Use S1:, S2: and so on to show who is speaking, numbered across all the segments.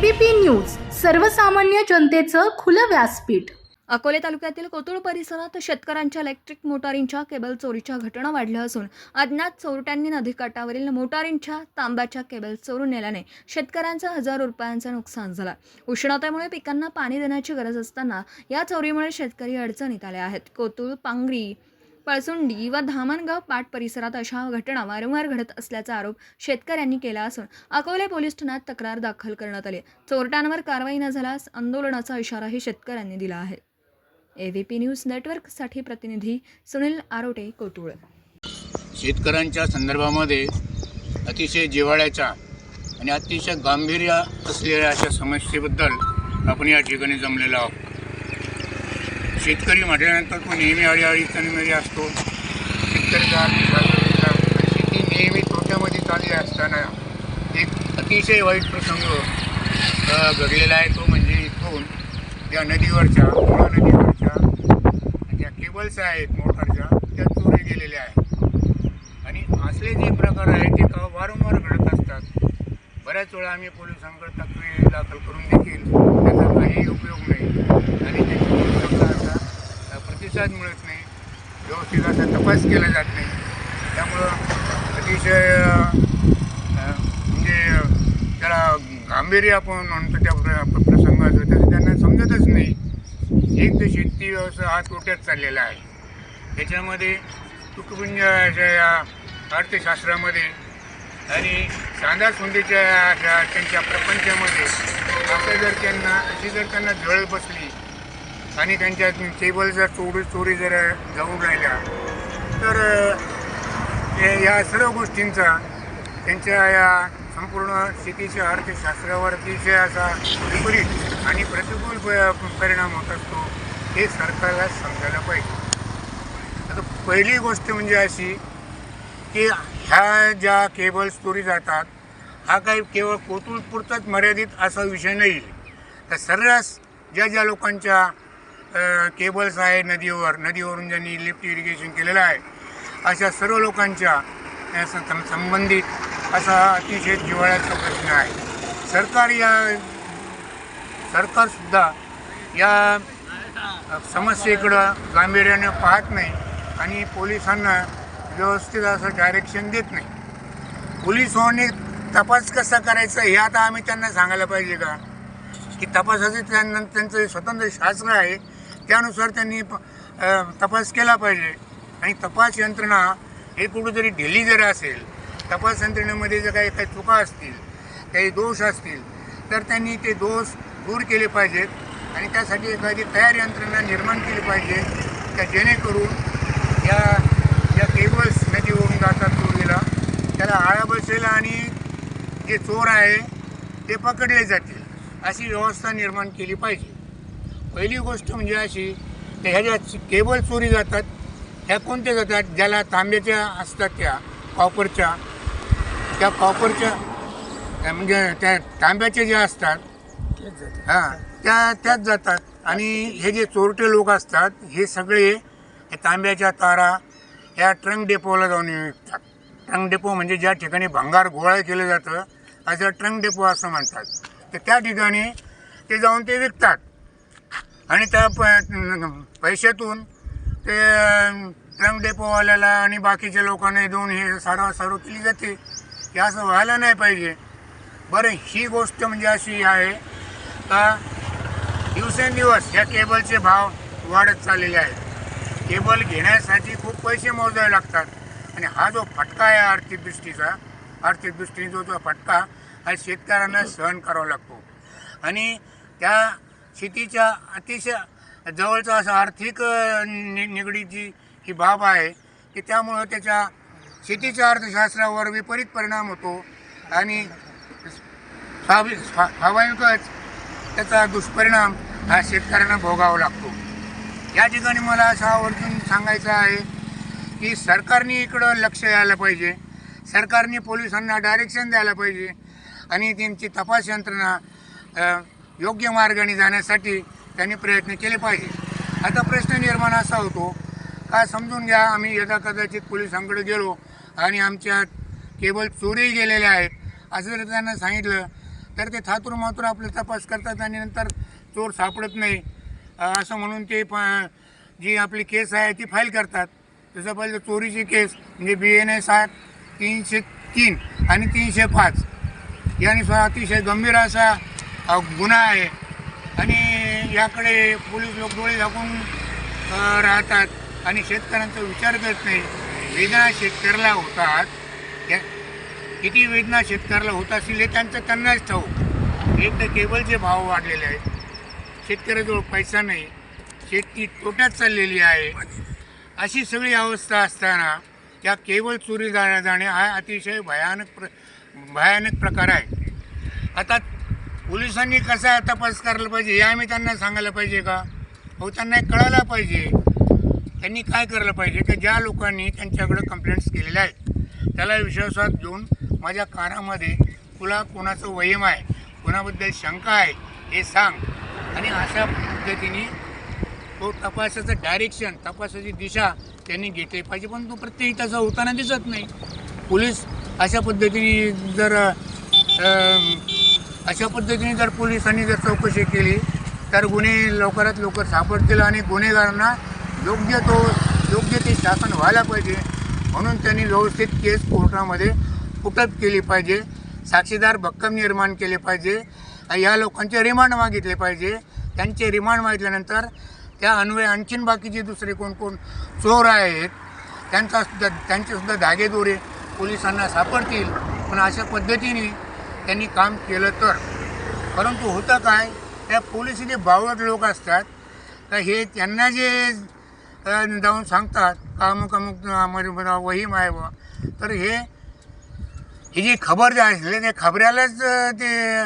S1: ABP news सर्वसामान्य जनतेचं खुलं व्यासपीठ।
S2: अकोले तालुक्यातील कोतुळ परिसरात शेतकऱ्यांच्या इलेक्ट्रिक मोटारींच्या केबल चोरीच्या घटना वाढल्या असून अज्ञात चोरट्यांनी नदीकाठावरील मोटारींच्या तांब्याच्या केबल चोरून नेल्याने शेतकऱ्यांचं हजारो रुपयांचं नुकसान झालं। उष्णतेमुळे पिकांना पाणी देण्याची गरज असताना या चोरीमुळे शेतकरी अडचणीत आले आहेत। कोतुळ, पांगरी, पळसुंडी व धामणगाव पाट परिसरात अशा घटना वारंवार घडत असल्याचा आरोप शेतकऱ्यांनी केला असून अकोले पोलीस ठाण्यात तक्रार दाखल करण्यात आली। चोरट्यांवर कारवाई न झाल्यास आंदोलनाचा इशाराही शेतकऱ्यांनी दिला आहे। एबीपी न्यूज नेटवर्कसाठी प्रतिनिधी सुनील आरोटे, कोतुळ।
S3: शेतकऱ्यांच्या संदर्भामध्ये अतिशय जिव्हाळ्याच्या आणि अतिशय गांभीर्य असलेल्या अशा समस्येबद्दल आपण या ठिकाणी जमलेलो आहोत। शेतकरी म्हटल्यानंतर तो नेहमी अडीअडचणीमध्ये असतो। शेतकऱ्याचा शेती नेहमी तोट्यामध्ये चालली असताना एक अतिशय वाईट प्रसंग घडलेला आहे। तो म्हणजे इथून या नदीवरच्या मुळा नदीवरच्या ज्या केबल्स आहेत मोटारच्या त्या चोरी गेलेल्या आहेत आणि असले जे प्रकार आहेत ते वारंवार घडत असतात। बऱ्याच वेळा आम्ही पोलिसांकडे तक्रारी दाखल करून देखील त्याचा काही उपयोग नाही आणि त्याचा असा प्रतिसाद मिळत नाही, व्यवस्थित असा तपास केला जात नाही। त्यामुळं अतिशय म्हणजे त्याला गांभीर्य आपण म्हणतो त्या प्रसंगाचं त्याचं त्यांना समजतच नाही। एक तर शेती व्यवसाय हा तोट्यात चाललेला आहे, त्याच्यामध्ये तुकपुंजाच्या अर्थशास्त्रामध्ये आणि सांदासुंदीच्या त्यांच्या प्रपंचामध्ये अशी जर त्यांना झळ बसली आणि त्यांच्या केबल जर चोरी जर जाऊन राहिल्या तर या सर्व गोष्टींचा त्यांच्या या संपूर्ण शेतीच्या अर्थशास्त्रावर अतिशय असा विपरीत आणि प्रतिकूल परिणाम होत असतो। हे सरकारला समजायला पाहिजे। आता पहिली गोष्ट म्हणजे अशी की ह्या ज्या केबल्स चोरी जातात हा काही केवळ कोतुळपुरताच मर्यादित असा विषय नाही आहे। तर सर्रास ज्या लोकांच्या केबल्स आहे नदीवरून ज्यांनी लिफ्ट इरिगेशन केलेलं आहे अशा सर्व लोकांच्या संबंधित असा अतिशय जिव्हाळ्याचा प्रश्न आहे। सरकारसुद्धा या समस्येकडं गांभीर्याने पाहत नाही आणि पोलिसांना व्यवस्थित असं डायरेक्शन देत नाही। पोलिसांनी तपास कसा करायचा हे आता आम्ही त्यांना सांगायला पाहिजे का? की तपासाचं त्यांचं स्वतंत्र शास्त्र आहे, त्यानुसार त्यांनी तपास केला पाहिजे। आणि तपास यंत्रणा हे कुठेतरी ढिली जर असेल, तपास यंत्रणेमध्ये जर काही चुका असतील, काही दोष असतील तर त्यांनी ते दोष दूर केले पाहिजेत आणि त्यासाठी एखादी तयार यंत्रणा निर्माण केली पाहिजे त्या जेणेकरून या केबल्स नदीवरून जातात चोरीला त्याला आळा बसेल आणि जे चोर आहे ते पकडले जातील अशी व्यवस्था निर्माण केली पाहिजे। पहिली गोष्ट म्हणजे अशी की ह्या ज्या केबल चोरी जातात ह्या कोणत्या जातात? ज्याला तांब्याच्या असतात त्या कॉपरच्या म्हणजे त्या तांब्याचे जे असतात त्याच जातात। आणि हे जे चोरटे लोक असतात हे सगळे तांब्याच्या तारा या ट्रंक डेपोला जाऊन विकतात। ट्रंक डेपो म्हणजे ज्या ठिकाणी भंगार गोळा केलं जातं असं ट्रंक डेपो असं म्हणतात। तर त्या ठिकाणी ते जाऊन ते विकतात आणि त्या पैशातून ते ट्रंक डेपोवाल्याला आणि बाकीच्या लोकांना देऊन हे सारव केली जाते। हे असं व्हायला नाही पाहिजे। बरं, ही गोष्ट म्हणजे अशी आहे का दिवसेंदिवस या केबलचे भाव वाढत चाललेले आहेत। केबल घेण्यासाठी खूप पैसे मोजावे लागतात आणि हा जो फटका आहे आर्थिक दृष्टीने जो फटका हा शेतकऱ्यांना सहन करावा लागतो आणि त्या शेतीच्या अतिशय जवळचा असा आर्थिक निगडीची ही बाब आहे की त्यामुळं त्याच्या शेतीच्या अर्थशास्त्रावर विपरीत परिणाम होतो आणि स्वाभाविकच त्याचा दुष्परिणाम हा शेतकऱ्यांना भोगावा लागतो। या ठिकाणी मला असं आवर्जून सांगायचं आहे की सरकारने इकडं लक्ष द्यायला पाहिजे, सरकारने पोलिसांना डायरेक्शन द्यायला पाहिजे आणि त्यांची तपास यंत्रणा योग्य मार्गाने जाण्यासाठी त्यांनी प्रयत्न केले पाहिजे। आता प्रश्न निर्माण असा होतो का समजून घ्या आम्ही कदाचित पोलिसांकडे गेलो आणि आमच्या केबल चोरी गेलेल्या आहेत असं जर त्यांना सांगितलं तर ते थातूर मातूर आपले तपास करतात आणि नंतर चोर सापडत नाही असं म्हणून ते जी आपली केस आहे ती फाईल करतात. जसं पहिलं चोरीची केस म्हणजे BNS 303 आणि 305 यानुसार अतिशय गंभीर असा गुन्हा आहे आणि याकडे पोलीस लोक डोळे झाकून राहतात आणि शेतकऱ्यांचा विचार करत नाही. वेदना शेतकऱ्याला होतात, किती वेदना शेतकऱ्याला होत असतील हे त्यांनाच ठाऊक. एक तर केबलचे भाव वाढलेले आहेत, शेतकऱ्याजवळ पैसा नाही, शेती तोट्यात चाललेली आहे. अशी सगळी अवस्था असताना त्या केबल चोरी जाणे हा अतिशय भयानक प्रकार आहे. आता पोलिसांनी कसा तपास करायला पाहिजे हे आम्ही त्यांना सांगायला पाहिजे का? हो, त्यांना कळायला पाहिजे. त्यांनी काय करायला पाहिजे की ज्या लोकांनी त्यांच्याकडे कंप्लेंट्स केलेल्या आहेत त्याला विश्वासात घेऊन माझ्या कानामध्ये तुला कोणाचं वयम आहे, कोणाबद्दल शंका आहे हे सांग आणि अशा पद्धतीने तो तपासाचं डायरेक्शन, तपासाची दिशा त्यांनी घेतली पाहिजे. पण तो प्रत्येक तसा होताना दिसत नाही. पोलीस अशा पद्धतीने जर पोलिसांनी जर चौकशी केली तर गुन्हे लवकरात लवकर सापडतील आणि गुन्हेगारांना योग्य ते शासन व्हायला पाहिजे. म्हणून त्यांनी व्यवस्थित केस कोर्टामध्ये पुटअप केली पाहिजे, साक्षीदार भक्कम निर्माण केले पाहिजे, या लोकांचे रिमांड मागितले पाहिजे. त्यांचे रिमांड मागितल्यानंतर त्या अन्वये आणखीन बाकीचे दुसरे कोण चोर आहेत त्यांचेसुद्धा धागेदोरे पोलिसांना सापडतील. पण अशा पद्धतीने त्यांनी काम केलं तर. परंतु होतं काय, त्या पोलिसाचे बावळट लोक असतात तर हे त्यांना जे जाऊन सांगतात का अमुक वहीम आहे बा, तर ही जी खबर जे असले त्या खबऱ्यालाच ते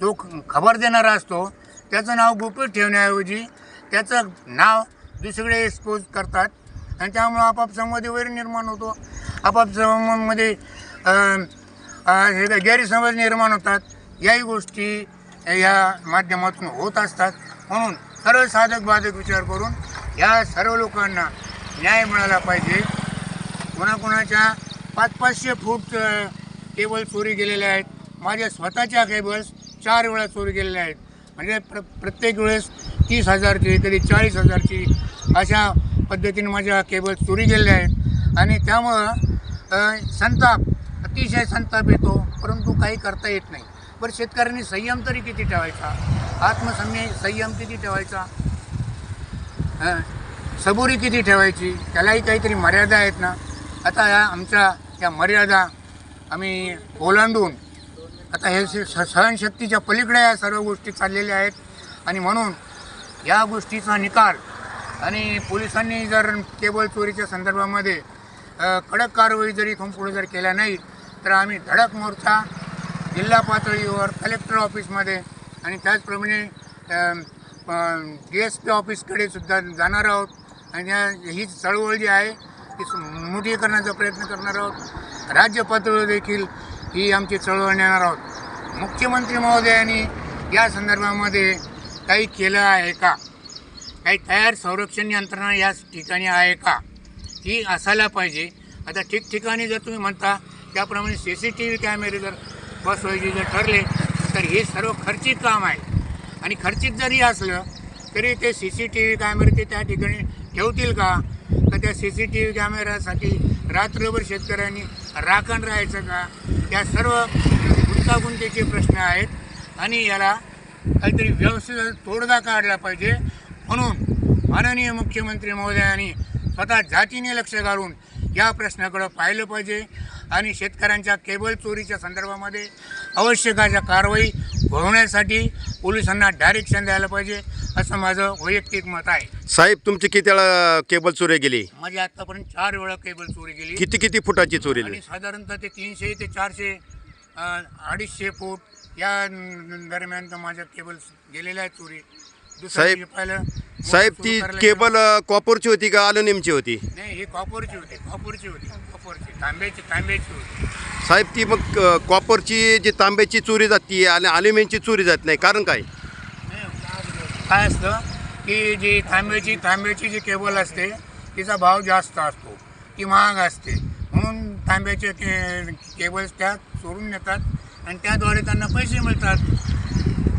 S3: जो खबर देणारा असतो त्याचं नाव गुपित ठेवण्याऐवजी त्याचं नाव दुसरीकडे एक्सपोज करतात आणि त्यामुळं आपापसामध्ये वैर निर्माण होतो, आपापसामध्ये गैरसमज निर्माण होतात. याही गोष्टी या माध्यमातून होत असतात. म्हणून सर्व साधक बाधक विचार करून या सर्व लोकांना न्याय मिळाला पाहिजे. कोणाकोणाच्या 500-500 फूट केबल चोरी गेलेल्या आहेत. माझ्या स्वतःच्या केबल्स 4 वेळा चोरी गेलेल्या आहेत. म्हणजे प्रत्येक वेळेस 30,000ची, कधी 40,000ची अशा पद्धतीने माझ्या केबल चोरी गेलेल्या आहेत. आणि त्यामुळं अतिशय संताप येतो, परंतु काही करता येत नाही. बरं, शेतकऱ्यांनी संयम तरी किती ठेवायचा, संयम किती ठेवायचा, सबुरी किती ठेवायची, त्यालाही काहीतरी मर्यादा आहेत ना. आता या मर्यादा आम्ही ओलांडून आता हे सहनशक्तीच्या पलीकडे या सर्व गोष्टी चाललेल्या आहेत. आणि म्हणून या गोष्टीचा निकाल आणि पोलिसांनी जर केबल चोरीच्या संदर्भामध्ये कडक कारवाई जरी इथून पुढे जर केल्या नाही तर आम्ही धडक मोर्चा जिल्हा पातळीवर कलेक्टर ऑफिसमध्ये आणि त्याचप्रमाणे DSP ऑफिसकडे सुद्धा जाणार आहोत. आणि ही चळवळ जी आहे ती मोठी करण्याचा प्रयत्न करणार आहोत. राज्य पातळीवर देखील ही आमची चळवळ नेणार आहोत. मुख्यमंत्री महोदयांनी या संदर्भामध्ये काही केलं आहे का, काही तयार संरक्षण यंत्रणा या ठिकाणी आहे का, ही असायला पाहिजे. आता ठिकठिकाणी जर तुम्ही म्हणता त्याप्रमाणे CCTV कॅमेरे जर बसवायचे जर ठरले तर हे सर्व खर्चिक काम आहे. आणि खर्चिक जरी असलं तरी ते CCTV कॅमेरे ते त्या ठिकाणी ठेवतील का? तर त्या CCTV कॅमेऱ्यासाठी रात्रभर शेतकऱ्यांनी राखण राहायचं का? या सर्व गुंतागुंतीचे प्रश्न आहेत आणि याला काहीतरी व्यवस्थित तोडगा काढला पाहिजे. म्हणून माननीय मुख्यमंत्री महोदयांनी स्वतः जातीने लक्ष घालून या प्रश्नाकडे पाहिलं पाहिजे आणि शेतकऱ्यांच्या केबल चोरीच्या संदर्भामध्ये आवश्यक अशा कारवाई होण्यासाठी पोलिसांना डायरेक्शन द्यायला पाहिजे असं माझं वैयक्तिक मत आहे.
S4: साहेब, तुमची किती वेळा केबल चोरी गेली?
S3: माझी आतापर्यंत 4 वेळा केबल चोरी गेली.
S4: किती फुटाची चोरी?
S3: आणि साधारणतः ते 300 ते 400 250 फूट या दरम्यान माझ्या केबल गेलेल्या आहेत चोरी.
S4: साहेब ती केबल कॉपरची होती का अल्युमिनियमची होती?
S3: नाही, ही कॉपरची होती. तांब्याची होती.
S4: साहेब ती मग कॉपरची जी तांब्याची चोरी जाते आणि अल्युमिनियमची चोरी जात नाही, कारण काय
S3: असतं की जी तांब्याची जी केबल असते तिचा भाव जास्त असतो, ती महाग असते. म्हणून तांब्याचे केबल्स त्या चोरून नेतात आणि त्याद्वारे त्यांना पैसे मिळतात.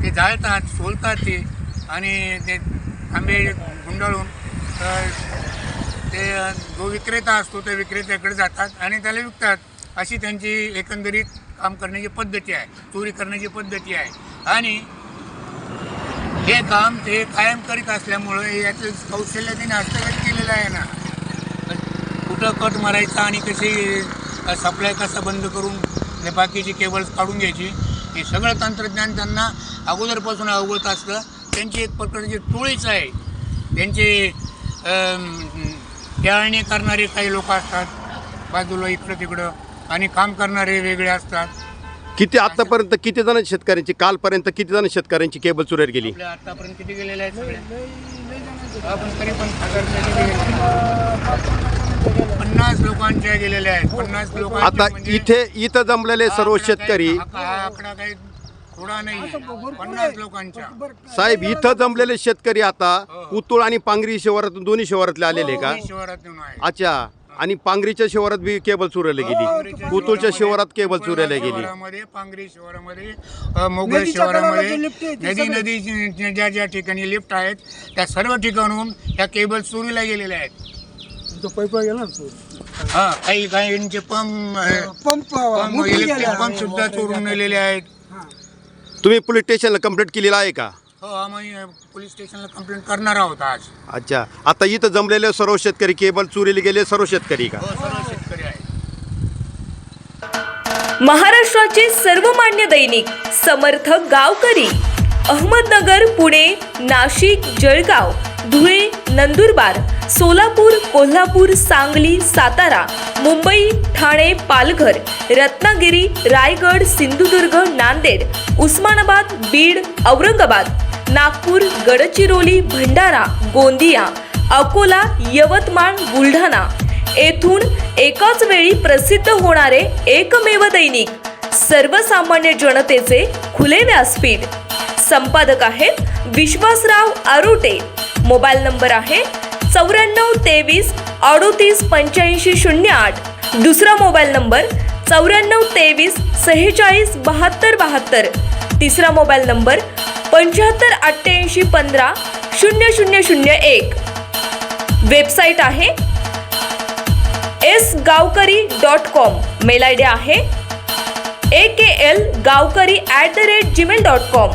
S3: ते जाळतात, सोलतात ते आणि ते आंबे गुंडाळून ते जो विक्रेता असतो त्या विक्रेत्याकडे जातात आणि त्याला विकतात. अशी त्यांची एकंदरीत काम करण्याची पद्धती आहे, चोरी करण्याची पद्धती आहे. आणि हे काम ते कायम करीत असल्यामुळं याचं कौशल्य त्यांनी हस्तगत केलेलं आहे ना. कुठं कट मारायचा आणि कशी सप्लाय कसा बंद करून बाकीची केबल्स काढून घ्यायची, हे सगळं तंत्रज्ञान त्यांना अगोदरपासून अवगत असतं. त्यांची एक प्रकारची टोळीच आहे. त्यांचे टाळणी करणारे काही लोक असतात बाजूला इकडं तिकडं आणि काम करणारे वेगळे असतात.
S4: किती आतापर्यंत किती जण शेतकऱ्यांची कालपर्यंत किती जण शेतकऱ्यांची केबल चोऱ्या गेली?
S3: आपल्या आतापर्यंत किती गेलेले आहेत सगळे? आपण तरी पण 50 लोकांच्या गेलेल्या आहेत. 50 लोकांच्या
S4: आता
S3: म्हणजे
S4: इथं जमलेले सर्व शेतकरी
S3: हा आकडा काही थोडा नाही, 50 लोकांच्या.
S4: साहेब, इथं जमलेले शेतकरी आता पुतूळ आणि पांगरी शिवारातून दोन्ही शिवारातले आलेले का?
S3: शहरातून आहे.
S4: अच्छा. आणि पांगरीच्या शिवारात बी केबल चोरीला गेली, पुतूळच्या शिवारात केबल चोरीला गेली.
S3: शहरामध्ये, पांगरी शहरामध्ये, मोगल शहरामध्ये, नदी ज्या ठिकाणी लिफ्ट आहेत त्या सर्व ठिकाणून त्या केबल चोरीला गेलेल्या आहेत. हा, काही पंप इलेक्ट्रिक पंप सुद्धा चोरून नेलेले आहेत.
S4: तुम्ही पोलीस स्टेशनला कंप्लेंट केलेला आहे का?
S3: हो, आम्ही पोलीस स्टेशनला कंप्लेंट करणार आहोत आज.
S4: अच्छा. आता इथं जमलेले सर्व शेतकरी केबल चोरीला गेले सर्व शेतकरी का?
S3: हो, सर्व शेतकरी आहेत.
S5: महाराष्ट्राचे सर्वमान्य दैनिक समर्थ गावकरी अहमदनगर, पुणे, नाशिक, जळगाव, धुळे, नंदुरबार, सोलापूर, कोल्हापूर, सांगली, सातारा, मुंबई, ठाणे, पालघर, रत्नागिरी, रायगड, सिंधुदुर्ग, नांदेड, उस्मानाबाद, बीड, औरंगाबाद, नागपूर, गडचिरोली, भंडारा, गोंदिया, अकोला, यवतमाळ, बुलढाणा येथून एकाच वेळी प्रसिद्ध होणारे एकमेव दैनिक सर्वसामान्य जनतेचे खुले व्यासपीठ. संपादक आहेत विश्वासराव आरोटे. मोबाईल नंबर आहे 94 23 38 85 08. दुसरा मोबाईल नंबर 94 23 46 72 72. तिसरा मोबाईल नंबर 75 88 15 0001. वेबसाईट आहे sgavkari.com. मेल आय डी आहे akl gavkari@gmail.com.